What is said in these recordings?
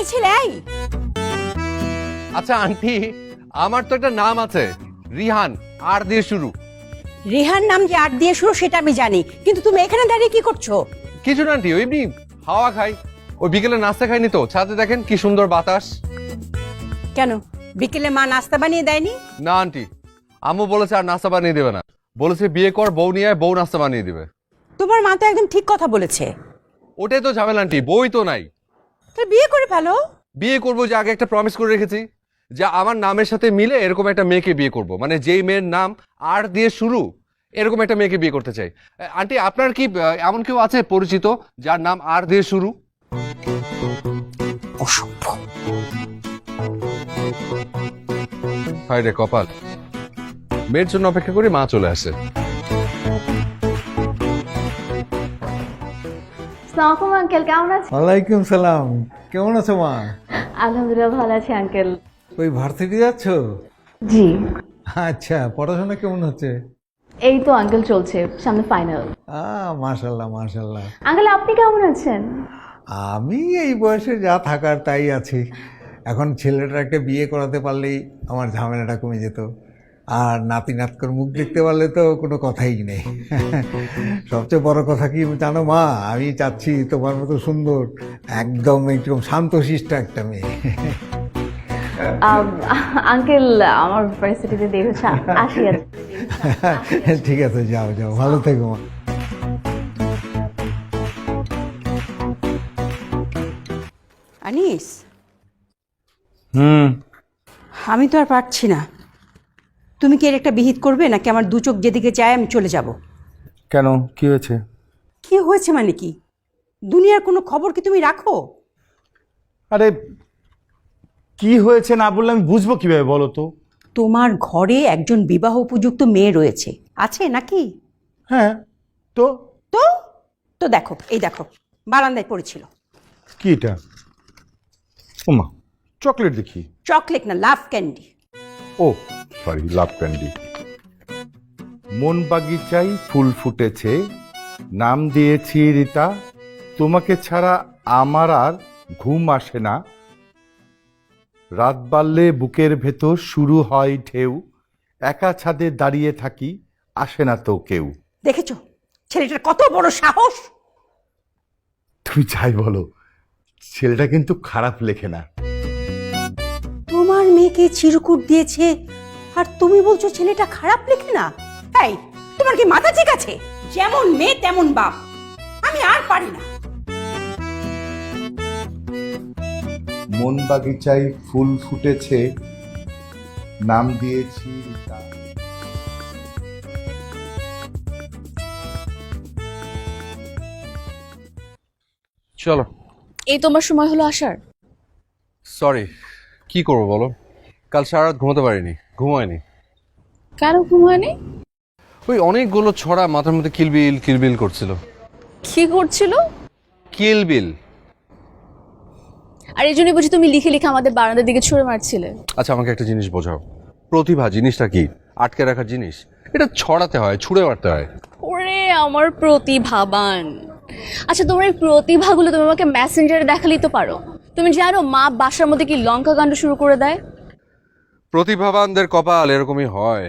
এই ছেলে এই, আচ্ছা আন্টি, আমার তো একটা নাম আছে, রিহান, আর দিয়ে শুরু। রেহান নাম যে আর দিয়ে শুরু সেটা আমি জানি, কিন্তু তুমি এখানে দাঁড়িয়ে কি করছো? কিছু না আন্টি, ওই এমনি হাওয়া খাই। ওই বিকেলে নাস্তা খাইনি তো, ছাদে দেখেন কি সুন্দর বাতাস। কেন বিকেলে মা নাস্তা বানিয়ে দেয়নি? না আন্টি, আম্মু বলেছে আর নাস্তা বানিয়ে দেবে না, বলেছে বিয়ে কর, বউ নিয়ে আয়, বউ নাস্তা বানিয়ে দিবে। তোমার মা তো একদম ঠিক কথা বলেছে। ওটাই তো ঝামেলা আন্টি, বই তো নাই। তাহলে বিয়ে করে ফেলো। বিয়ে করবো যে আগে একটা প্রমিস করে রেখেছি, যে আমার নামের সাথে মিলে এরকম একটা মেয়েকে বিয়ে করব, মানে যেই মেয়ের নাম আর দিয়ে শুরু, এরকম একটা মেয়েকে বিয়ে করতে চাই। আন্টি, আপনার কি এমন কেউ আছে পরিচিত যার নাম আর দিয়ে শুরু? অসভ্য। হায় রে কপাল, মেয়ের জন্য অপেক্ষা করি, মা চলে আসে। আসসালামু আলাইকুম আঙ্কেল, কেমন আছেন? ওয়ালাইকুম সালাম। কেমন আছো মা? আলহামদুলিল্লাহ ভালো আছি আঙ্কেল। ওই ভার্সিটি যাচ্ছ? জি, আচ্ছা, পড়াশোনা কেমন হচ্ছে? এই তো আঙ্কেল চলছে, সামনে ফাইনাল। মাশাল্লাহ মাশাল্লাহ। আঙ্কেল আপনি কেমন আছেন? আমি এই বয়সে যা থাকার তাই আছি। এখন ছেলেটার একটা বিয়ে করাতে পারলেই আমার ঝামেলাটা কমে যেত, আর নাতি নাতকর মুখ দেখতে পারলে তো কোনো কথাই নেই। সবচেয়ে বড় কথা কি জানো মা, আমি চাচ্ছি তোমার মতো সুন্দর, একদম একদম শান্তশিষ্ট একটা মেয়ে। আঙ্কেল আমার ভার্সিটিতে দেরি হচ্ছে, আসি আর। ঠিক আছে, যাও যাও, ভালো থেকো মা। আনিস, হুম, আমি তো আর পারছি না। তুমি কি এর একটা বিহিত করবে, নাকি আমার দু চোখ যেদিকে চায় আমি চলে যাব? কেন, কি হয়েছে? কি হয়েছে মানে কি? দুনিয়ার কোনো খবর কি তুমি রাখো? আরে কি হয়েছে না বললে আমি বুঝবো কিভাবে বলো তো? তোমার ঘরে একজন বিবাহ উপযুক্ত মেয়ে রয়েছে, আছে নাকি? হ্যাঁ, তো তো তো দেখো, এই দেখো, বারান্দায় পড়েছিল। কি এটা? ওমা, চকলেট দেখি। চকলেট না, লাভ ক্যান্ডি। ও সরি, লাভ ক্যান্ডি। মন বাগিচায় ফুল ফুটেছে, নাম দিয়েছি রীতা, তোমাকে ছাড়া আমার আর ঘুম আসে না, রাত বাড়লে বুকের ভেতর শুরু হয় ঢেউ, একা ছাদে দাঁড়িয়ে থাকি, আসে না তো কেউ। দেখেছো ছেলেটার কত বড় সাহস! তুমি যাই বলো, ছেলেটা কিন্তু খারাপ লেখে না। তোমার মেয়েকে চিরকুট দিয়েছে, আর তুমি বলছো ছেলেটা খারাপ লেখে না? এই, তোমার কি মাথা ঠিক আছে? যেমন মেয়ে তেমন বাপ, আমি আর পারি না। মন বাগিচায় ফুল ফুটেছে, নাম দিয়েছি রীতা। চলো। এই তোমার সময় হলো আসার? সরি, কি করবো বলো, কাল সারা রাত ঘুমাতে পারিনি, ঘুমায়নি। কেন ঘুম হয়নি? ওই অনেকগুলো ছড়া মাথার মধ্যে কিলবিল কিলবিল করছিল। কি করছিল? কিলবিল। আর এই জন্যই বুঝি তুমি লিখে লিখে আমাদের বারান্দার দিকে ছুঁড়ে মারছিলে। আচ্ছা, আমাকে একটা জিনিস বোঝাও, প্রতিভা জিনিসটা কি? আটকে রাখার জিনিস? এটা ছড়াতে হয়, ছুঁড়ে মারতে হয়। ওরে আমার প্রতিভাবান! আচ্ছা, তোমার এই প্রতিভাগুলো তুমি আমাকে মেসেঞ্জারে দেখালেই তো পারো। তুমি জানো মা বাসার মধ্যে কি লঙ্কা কাণ্ড শুরু করে দেয়? প্রতিভাবানদের কপাল এরকমই হয়।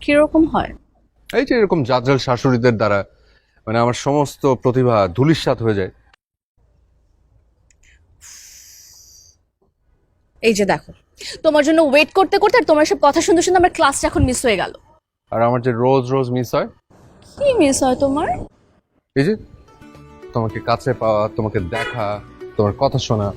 কিরকম হয়? এই যে এরকম জাজল শাশুড়িদের দ্বারা, মানে আমার সমস্ত প্রতিভা ধূলিসাৎ হয়ে যায়। এই যে দেখো, তোমার জন্য ওয়েট করতে করতে আর তোমার সব কথা শুনতে শুনতে আমার ক্লাসটা এখন মিস হয়ে গেল। আর আমার যে রোজ রোজ মিস হয়। কি মিস হয় তোমার? এই যে তোমাকে কাছে পাওয়া, তোমাকে দেখা, তোমার কথা শোনা।